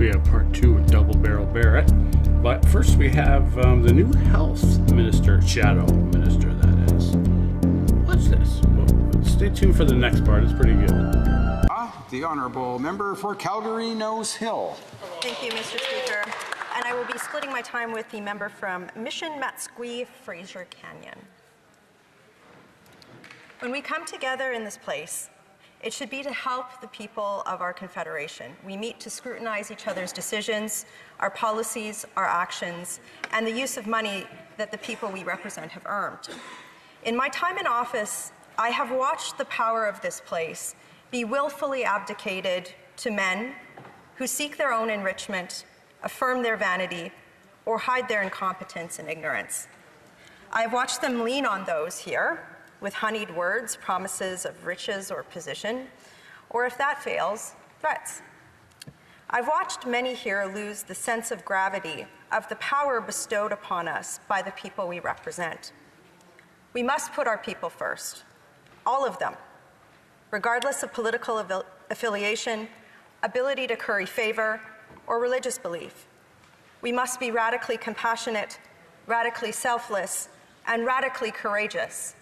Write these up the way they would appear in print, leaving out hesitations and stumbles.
We have part 2 with Double Barrel Barrett. But first we have the new health minister, shadow minister that is. What's this? Well, stay tuned for the next part, it's pretty good. The Honourable Member for Calgary Nose Hill. Thank you, Mr. Speaker. And I will be splitting my time with the member from Mission Matsqui, Fraser Canyon. When we come together in this place, it should be to help the people of our Confederation. We meet to scrutinize each other's decisions, our policies, our actions, and the use of money that the people we represent have earned. In my time in office, I have watched the power of this place be willfully abdicated to men who seek their own enrichment, affirm their vanity, or hide their incompetence and ignorance. I have watched them lean on those here with honeyed words, promises of riches or position, or if that fails, threats. I've watched many here lose the sense of gravity of the power bestowed upon us by the people we represent. We must put our people first, all of them, regardless of political affiliation, ability to curry favor, or religious belief. We must be radically compassionate, radically selfless, and radically courageous.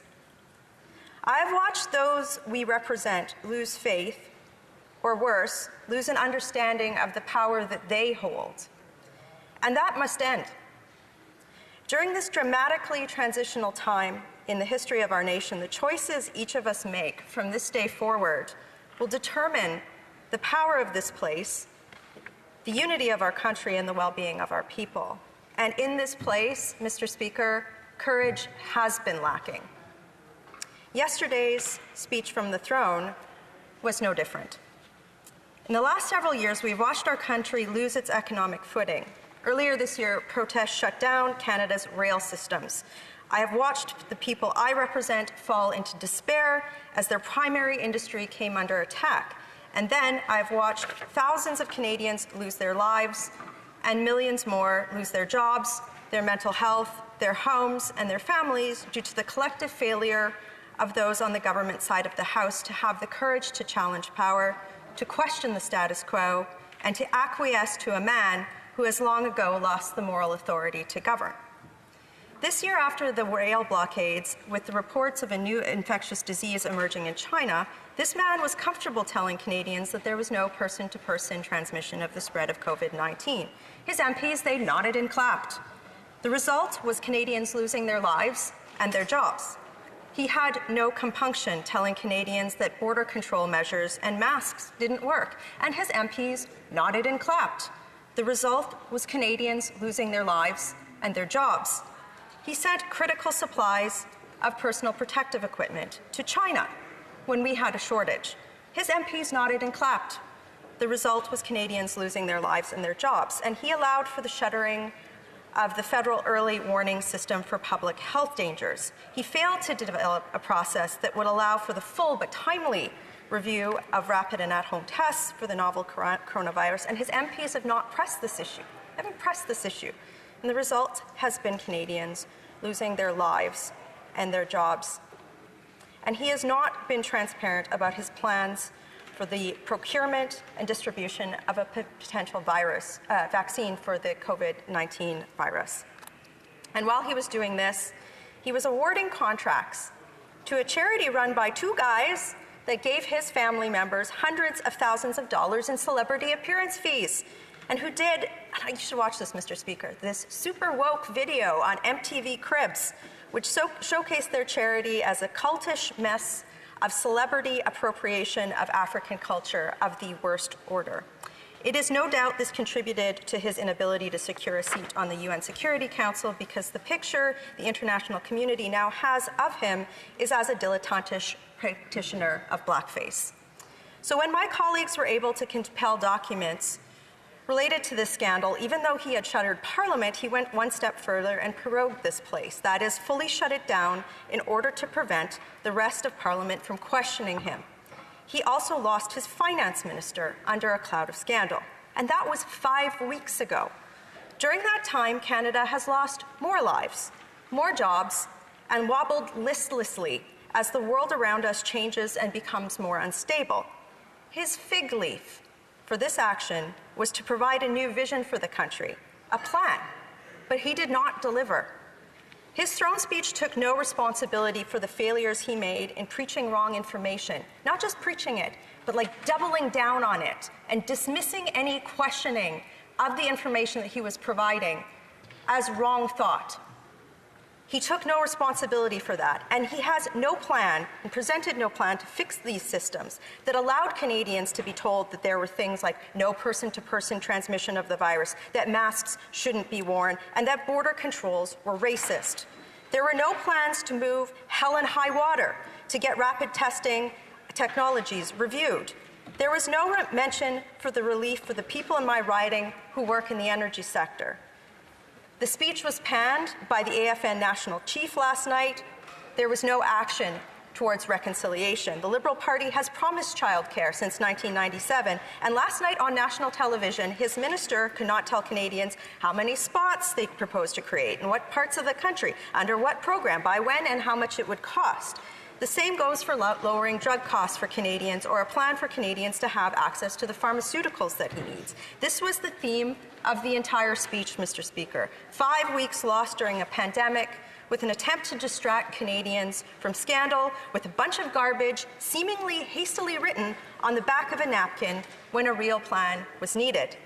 I have watched those we represent lose faith, or worse, lose an understanding of the power that they hold. And that must end. During this dramatically transitional time in the history of our nation, the choices each of us make from this day forward will determine the power of this place, the unity of our country, and the well-being of our people. And in this place, Mr. Speaker, courage has been lacking. Yesterday's speech from the throne was no different. In the last several years, we've watched our country lose its economic footing. Earlier this year, protests shut down Canada's rail systems. I have watched the people I represent fall into despair as their primary industry came under attack. And then I've watched thousands of Canadians lose their lives and millions more lose their jobs, their mental health, their homes, and their families due to the collective failure of those on the government side of the House to have the courage to challenge power, to question the status quo, and to acquiesce to a man who has long ago lost the moral authority to govern. This year, after the rail blockades, with the reports of a new infectious disease emerging in China, this man was comfortable telling Canadians that there was no person-to-person transmission of the spread of COVID-19. His MPs, they nodded and clapped. The result was Canadians losing their lives and their jobs. He had no compunction telling Canadians that border control measures and masks didn't work, and his MPs nodded and clapped. The result was Canadians losing their lives and their jobs. He sent critical supplies of personal protective equipment to China when we had a shortage. His MPs nodded and clapped. The result was Canadians losing their lives and their jobs, and he allowed for the shuttering of the federal early warning system for public health dangers. He failed to develop a process that would allow for the full but timely review of rapid and at-home tests for the novel coronavirus, and his MPs have not pressed this issue, haven't pressed this issue. And the result has been Canadians losing their lives and their jobs. And he has not been transparent about his plans for the procurement and distribution of a potential vaccine for the COVID-19 virus. And while he was doing this, he was awarding contracts to a charity run by two guys that gave his family members hundreds of thousands of dollars in celebrity appearance fees, and who did, and you should watch this, Mr. Speaker, this super woke video on MTV Cribs, which showcased their charity as a cultish mess of celebrity appropriation of African culture of the worst order. It is no doubt this contributed to his inability to secure a seat on the UN Security Council, because the picture the international community now has of him is as a dilettantish practitioner of blackface. So when my colleagues were able to compel documents related to this scandal, even though he had shuttered Parliament, he went one step further and prorogued this place. That is, fully shut it down in order to prevent the rest of Parliament from questioning him. He also lost his finance minister under a cloud of scandal, and that was 5 weeks ago. During that time, Canada has lost more lives, more jobs, and wobbled listlessly as the world around us changes and becomes more unstable. His fig leaf for this action was to provide a new vision for the country, a plan, but he did not deliver. His throne speech took no responsibility for the failures he made in preaching wrong information, not just preaching it, but like doubling down on it and dismissing any questioning of the information that he was providing as wrong thought. He took no responsibility for that, and he has no plan and presented no plan to fix these systems that allowed Canadians to be told that there were things like no person-to-person transmission of the virus, that masks shouldn't be worn, and that border controls were racist. There were no plans to move hell and high water to get rapid testing technologies reviewed. There was no mention for the relief for the people in my riding who work in the energy sector. The speech was panned by the AFN National Chief last night. There was no action towards reconciliation. The Liberal Party has promised childcare since 1997, and last night on national television, his minister could not tell Canadians how many spots they proposed to create, in what parts of the country, under what program, by when, and how much it would cost. The same goes for lowering drug costs for Canadians or a plan for Canadians to have access to the pharmaceuticals that he needs. This was the theme of the entire speech, Mr. Speaker. 5 weeks lost during a pandemic with an attempt to distract Canadians from scandal with a bunch of garbage seemingly hastily written on the back of a napkin when a real plan was needed.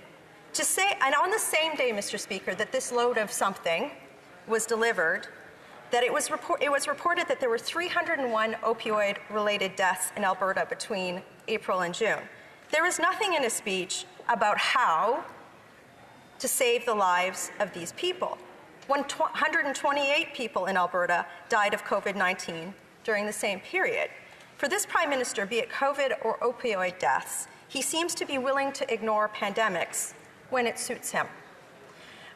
To say, and on the same day, Mr. Speaker, that this load of something was delivered, that it was reported that there were 301 opioid-related deaths in Alberta between April and June. There was nothing in his speech about how to save the lives of these people. 128 people in Alberta died of COVID-19 during the same period. For this Prime Minister, be it COVID or opioid deaths, he seems to be willing to ignore pandemics when it suits him.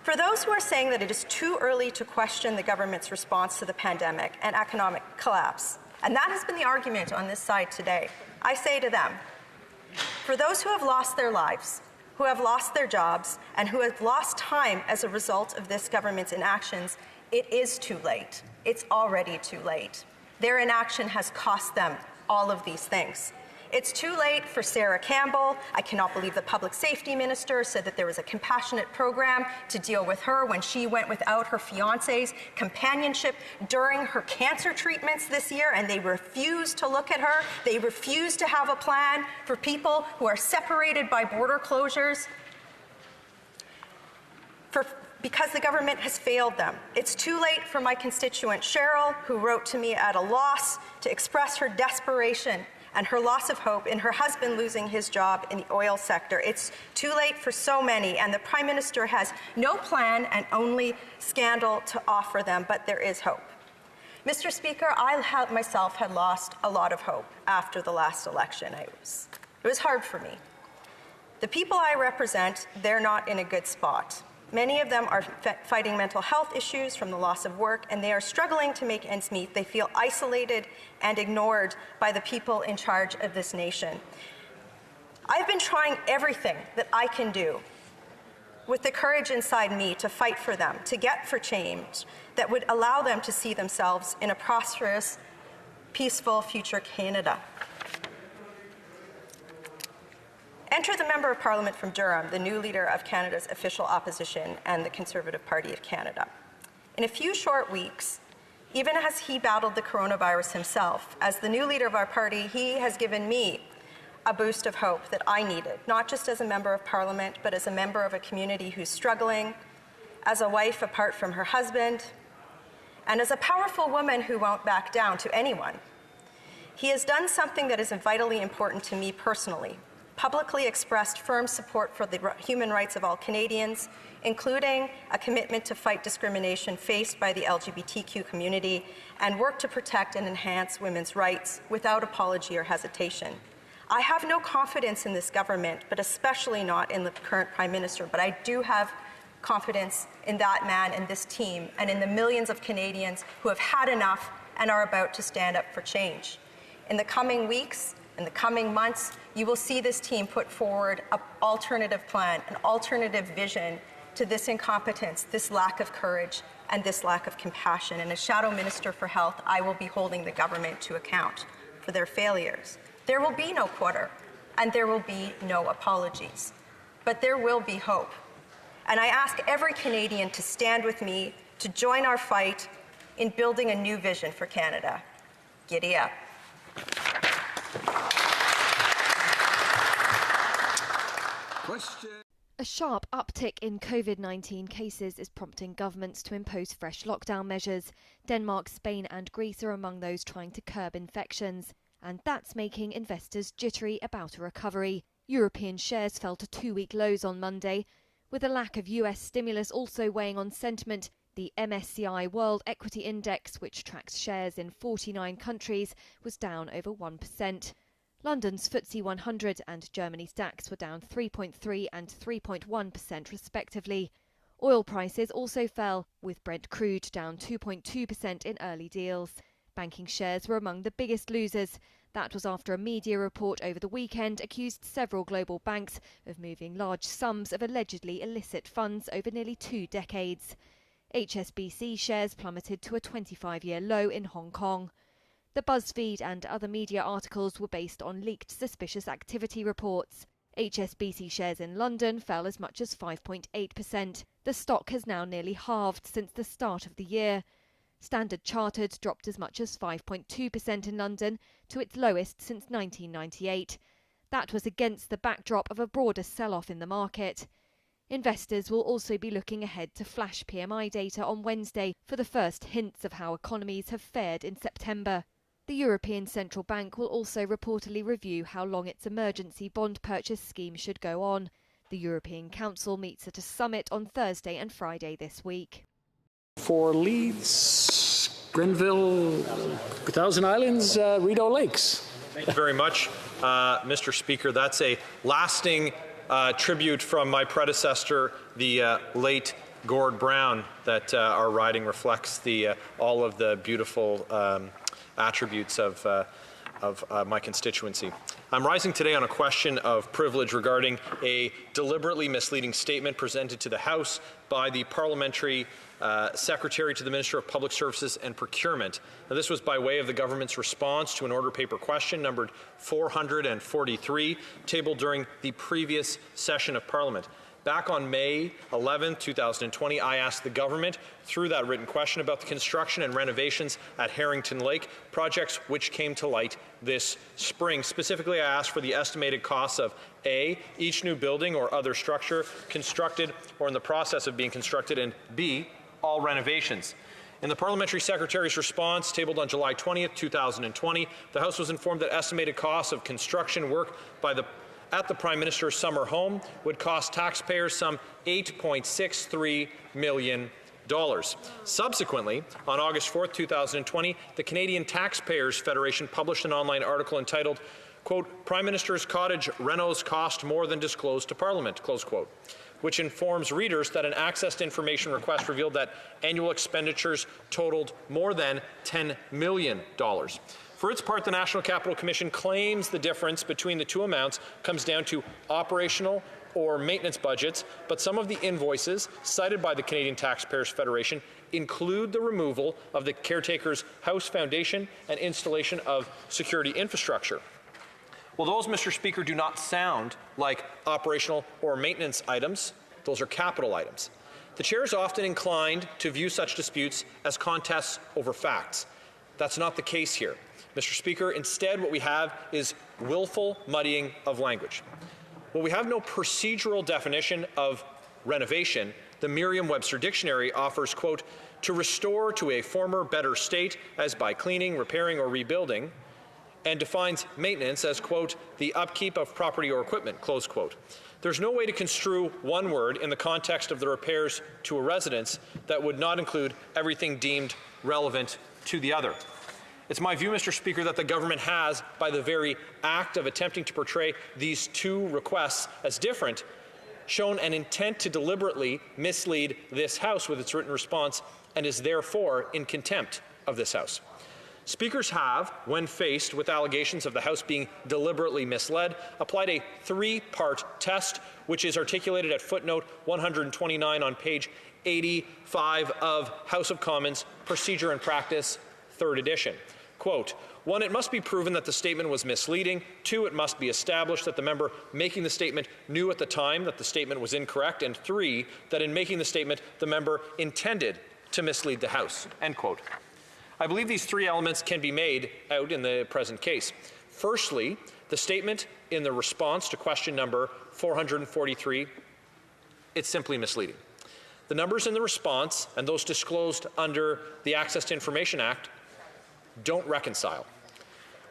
For those who are saying that it is too early to question the government's response to the pandemic and economic collapse, and that has been the argument on this side today, I say to them, for those who have lost their lives, who have lost their jobs, and who have lost time as a result of this government's inactions, it is too late. It's already too late. Their inaction has cost them all of these things. It's too late for Sarah Campbell. I cannot believe the public safety minister said that there was a compassionate program to deal with her when she went without her fiancé's companionship during her cancer treatments this year, and they refused to look at her. They refused to have a plan for people who are separated by border closures because the government has failed them. It's too late for my constituent Cheryl, who wrote to me at a loss to express her desperation and her loss of hope in her husband losing his job in the oil sector. It's too late for so many, and the Prime Minister has no plan and only scandal to offer them, but there is hope. Mr. Speaker, I myself had lost a lot of hope after the last election. It was hard for me. The people I represent, they're not in a good spot. Many of them are fighting mental health issues from the loss of work, and they are struggling to make ends meet. They feel isolated and ignored by the people in charge of this nation. I've been trying everything that I can do with the courage inside me to fight for them, to get for change that would allow them to see themselves in a prosperous, peaceful future Canada. Enter the Member of Parliament from Durham, the new leader of Canada's official opposition and the Conservative Party of Canada. In a few short weeks, even as he battled the coronavirus himself, as the new leader of our party, he has given me a boost of hope that I needed, not just as a Member of Parliament, but as a member of a community who's struggling, as a wife apart from her husband, and as a powerful woman who won't back down to anyone. He has done something that is vitally important to me personally, publicly expressed firm support for the human rights of all Canadians, including a commitment to fight discrimination faced by the LGBTQ community and work to protect and enhance women's rights without apology or hesitation. I have no confidence in this government, but especially not in the current Prime Minister, but I do have confidence in that man and this team and in the millions of Canadians who have had enough and are about to stand up for change. In the coming weeks, in the coming months, you will see this team put forward an alternative plan, an alternative vision to this incompetence, this lack of courage, and this lack of compassion. And as Shadow Minister for Health, I will be holding the government to account for their failures. There will be no quarter and there will be no apologies. But there will be hope. And I ask every Canadian to stand with me to join our fight in building a new vision for Canada. Giddy up. Question. A sharp uptick in COVID-19 cases is prompting governments to impose fresh lockdown measures. Denmark, Spain and Greece are among those trying to curb infections. And that's making investors jittery about a recovery. European shares fell to two-week lows on Monday. With a lack of US stimulus also weighing on sentiment, the MSCI World Equity Index, which tracks shares in 49 countries, was down over 1%. London's FTSE 100 and Germany's DAX were down 3.3% and 3.1% respectively. Oil prices also fell, with Brent crude down 2.2% in early deals. Banking shares were among the biggest losers. That was after a media report over the weekend accused several global banks of moving large sums of allegedly illicit funds over nearly 2 decades. HSBC shares plummeted to a 25-year low in Hong Kong. The BuzzFeed and other media articles were based on leaked suspicious activity reports. HSBC shares in London fell as much as 5.8%. The stock has now nearly halved since the start of the year. Standard Chartered dropped as much as 5.2% in London, to its lowest since 1998. That was against the backdrop of a broader sell-off in the market. Investors will also be looking ahead to flash PMI data on Wednesday for the first hints of how economies have fared in September. The European Central Bank will also reportedly review how long its emergency bond purchase scheme should go on. The European Council meets at a summit on Thursday and Friday this week. For Leeds, Grenville, Thousand Islands, Rideau Lakes. Thank you very much, Mr. Speaker. That's a lasting tribute from my predecessor, the late Gord Brown, that our riding reflects all of the beautiful attributes of my constituency. I'm rising today on a question of privilege regarding a deliberately misleading statement presented to the House by the Parliamentary Secretary to the Minister of Public Services and Procurement. Now, this was by way of the government's response to an order paper question numbered 443, tabled during the previous session of Parliament. Back on May 11, 2020, I asked the government, through that written question, about the construction and renovations at Harrington Lake, projects which came to light this spring. Specifically, I asked for the estimated costs of A, each new building or other structure constructed or in the process of being constructed, and B, all renovations. In the Parliamentary Secretary's response, tabled on July 20th, 2020, the House was informed that estimated costs of construction work at the Prime Minister's summer home would cost taxpayers some $8.63 million. Subsequently, on August 4th, 2020, the Canadian Taxpayers Federation published an online article entitled, quote, "Prime Minister's Cottage Renos Cost More Than Disclosed to Parliament," close quote, which informs readers that an access to information request revealed that annual expenditures totaled more than $10 million. For its part, the National Capital Commission claims the difference between the two amounts comes down to operational or maintenance budgets, but some of the invoices cited by the Canadian Taxpayers Federation include the removal of the caretaker's house foundation and installation of security infrastructure. Well, those, Mr. Speaker, do not sound like operational or maintenance items. Those are capital items. The chair is often inclined to view such disputes as contests over facts. That's not the case here. Mr. Speaker, instead what we have is willful muddying of language. Well, we have no procedural definition of renovation. The Merriam-Webster Dictionary offers, quote, "to restore to a former better state as by cleaning, repairing, or rebuilding," and defines maintenance as, quote, "the upkeep of property or equipment," close quote. There's no way to construe one word in the context of the repairs to a residence that would not include everything deemed relevant to the other. It's my view, Mr. Speaker, that the government has, by the very act of attempting to portray these two requests as different, shown an intent to deliberately mislead this House with its written response and is therefore in contempt of this House. Speakers have, when faced with allegations of the House being deliberately misled, applied a three-part test, which is articulated at footnote 129 on page 85 of House of Commons Procedure and Practice, 3rd edition. Quote, 1, it must be proven that the statement was misleading. 2, it must be established that the member making the statement knew at the time that the statement was incorrect. And 3, that in making the statement, the member intended to mislead the House." End quote. I believe these 3 elements can be made out in the present case. Firstly, the statement in the response to question number 443, it's simply misleading. The numbers in the response and those disclosed under the Access to Information Act don't reconcile.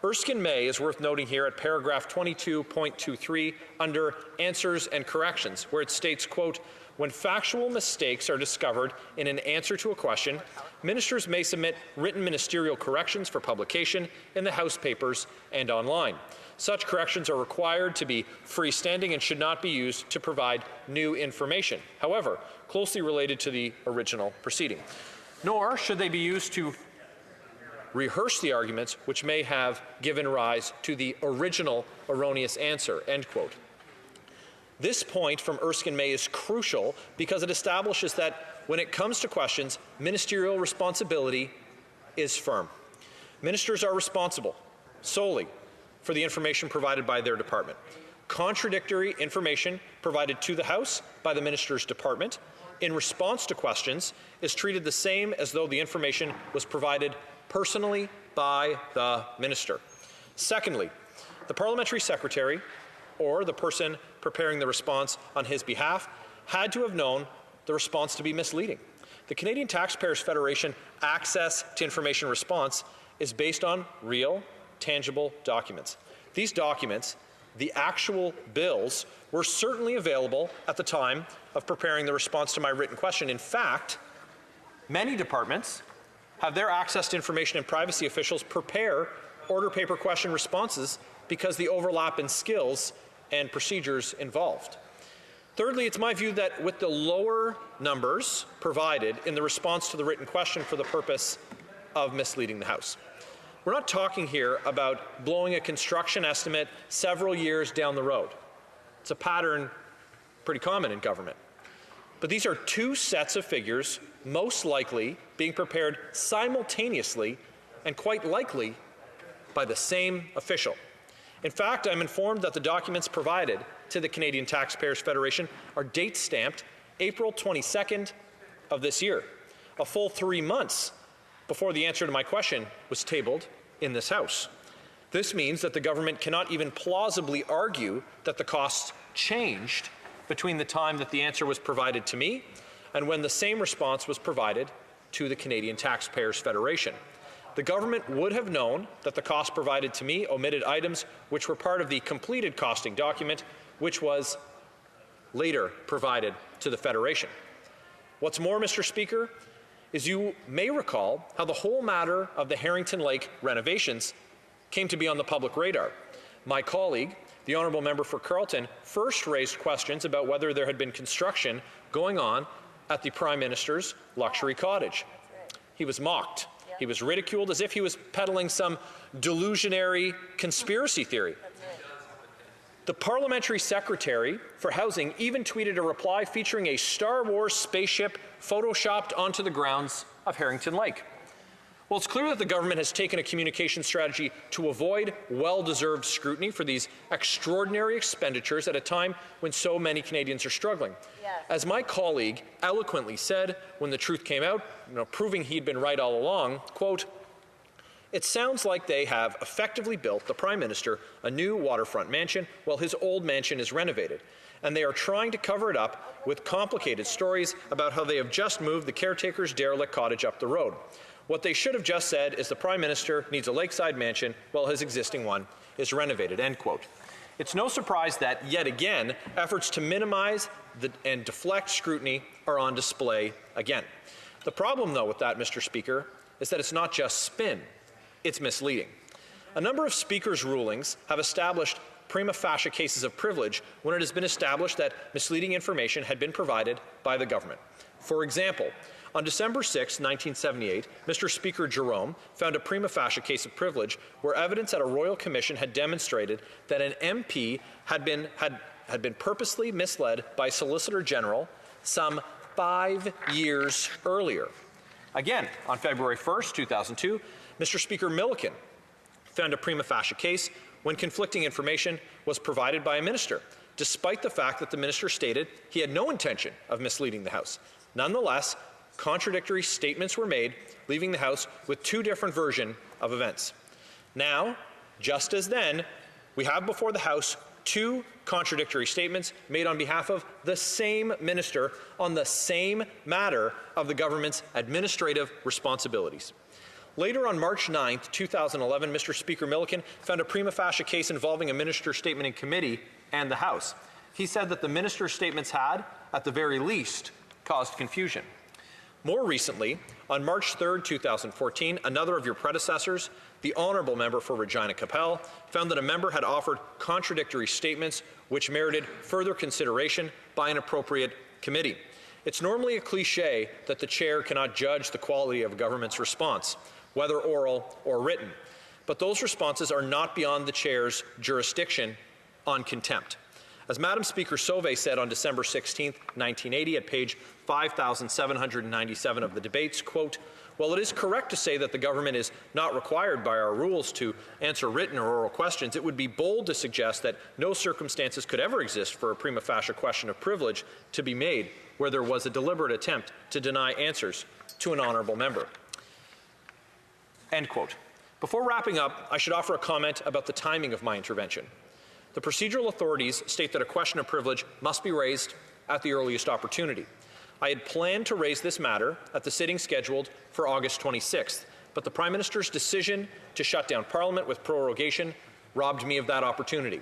Erskine-May is worth noting here at paragraph 22.23 under Answers and Corrections, where it states, quote, "When factual mistakes are discovered in an answer to a question, ministers may submit written ministerial corrections for publication in the House papers and online. Such corrections are required to be freestanding and should not be used to provide new information, however, closely related to the original proceeding. Nor should they be used to rehearse the arguments which may have given rise to the original erroneous answer," end quote. This point from Erskine-May is crucial because it establishes that when it comes to questions, ministerial responsibility is firm. Ministers are responsible solely for the information provided by their department. Contradictory information provided to the House by the minister's department in response to questions is treated the same as though the information was provided personally by the minister. Secondly, the parliamentary secretary or the person preparing the response on his behalf had to have known the response to be misleading. The Canadian Taxpayers Federation Access to Information response is based on real, tangible documents. These documents, the actual bills, were certainly available at the time of preparing the response to my written question. In fact, many departments have their access to information and privacy officials prepare order paper question responses because the overlap in skills and procedures involved. Thirdly, it's my view that with the lower numbers provided in the response to the written question for the purpose of misleading the House. We're not talking here about blowing a construction estimate several years down the road. It's a pattern pretty common in government. But these are 2 sets of figures, most likely being prepared simultaneously and quite likely by the same official. In fact, I'm informed that the documents provided to the Canadian Taxpayers Federation are date-stamped April 22nd of this year, a full 3 months before the answer to my question was tabled in this House. This means that the government cannot even plausibly argue that the costs changed between the time that the answer was provided to me and when the same response was provided to the Canadian Taxpayers Federation. The government would have known that the cost provided to me omitted items which were part of the completed costing document, which was later provided to the Federation. What's more, Mr. Speaker, is you may recall how the whole matter of the Harrington Lake renovations came to be on the public radar. My colleague, the Honourable Member for Carleton, first raised questions about whether there had been construction going on at the Prime Minister's luxury cottage. He was mocked. He was ridiculed as if he was peddling some delusionary conspiracy theory. The Parliamentary Secretary for Housing even tweeted a reply featuring a Star Wars spaceship photoshopped onto the grounds of Harrington Lake. Well, it's clear that the government has taken a communication strategy to avoid well-deserved scrutiny for these extraordinary expenditures at a time when so many Canadians are struggling. Yes. As my colleague eloquently said when the truth came out, proving he'd been right all along, quote, "It sounds like they have effectively built the Prime Minister a new waterfront mansion while his old mansion is renovated, and they are trying to cover it up with complicated stories about how they have just moved the caretaker's derelict cottage up the road. What they should have just said is the Prime Minister needs a lakeside mansion while his existing one is renovated," end quote. It's no surprise that, yet again, efforts to minimize and deflect scrutiny are on display again. The problem, though, with that, Mr. Speaker, is that it's not just spin, it's misleading. A number of Speaker's rulings have established prima facie cases of privilege when it has been established that misleading information had been provided by the government. For example, on December 6, 1978, Mr. Speaker Jerome found a prima facie case of privilege where evidence at a Royal Commission had demonstrated that an MP had been purposely misled by Solicitor General some 5 years earlier. Again, on February 1st, 2002, Mr. Speaker Milliken found a prima facie case when conflicting information was provided by a minister, despite the fact that the minister stated he had no intention of misleading the House. Nonetheless, contradictory statements were made, leaving the House with two different versions of events. Now, just as then, we have before the House two contradictory statements made on behalf of the same minister on the same matter of the government's administrative responsibilities. Later on March 9, 2011, Mr. Speaker Milliken found a prima facie case involving a minister's statement in committee and the House. He said that the minister's statements had, at the very least, caused confusion. More recently, on March 3, 2014, another of your predecessors, the Honourable Member for Regina Capel, found that a member had offered contradictory statements which merited further consideration by an appropriate committee. It's normally a cliche that the chair cannot judge the quality of a government's response, whether oral or written, but those responses are not beyond the chair's jurisdiction on contempt. As Madam Speaker Sauvé said on December 16, 1980 at page 5,797 of the debates, quote, "While it is correct to say that the government is not required by our rules to answer written or oral questions, it would be bold to suggest that no circumstances could ever exist for a prima facie question of privilege to be made where there was a deliberate attempt to deny answers to an honourable member." End quote. Before wrapping up, I should offer a comment about the timing of my intervention. The procedural authorities state that a question of privilege must be raised at the earliest opportunity. I had planned to raise this matter at the sitting scheduled for August 26th, but the Prime Minister's decision to shut down Parliament with prorogation robbed me of that opportunity.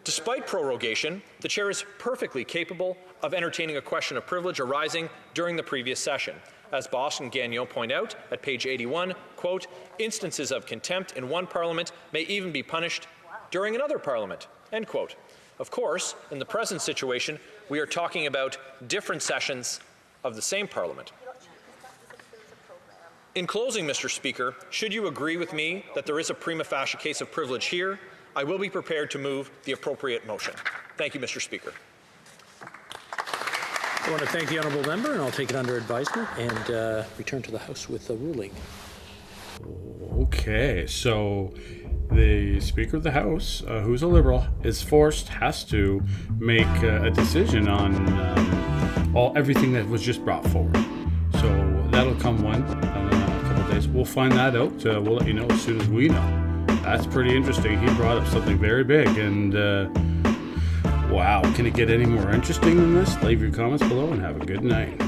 Despite prorogation, the Chair is perfectly capable of entertaining a question of privilege arising during the previous session. As Bosch and Gagnon point out at page 81, quote, "Instances of contempt in one Parliament may even be punished during another Parliament," end quote. Of course, in the present situation, we are talking about different sessions of the same Parliament. In closing, Mr. Speaker, should you agree with me that there is a prima facie case of privilege here, I will be prepared to move the appropriate motion. Thank you, Mr. Speaker. I want to thank the honourable member, and I'll take it under advisement and return to the House with a ruling. Okay, so the Speaker of the House, who's a Liberal, has to make a decision on everything that was just brought forward. So that'll come in a couple of days. We'll find that out. We'll let you know as soon as we know. That's pretty interesting. He brought up something very big, and wow, can it get any more interesting than this? Leave your comments below and have a good night.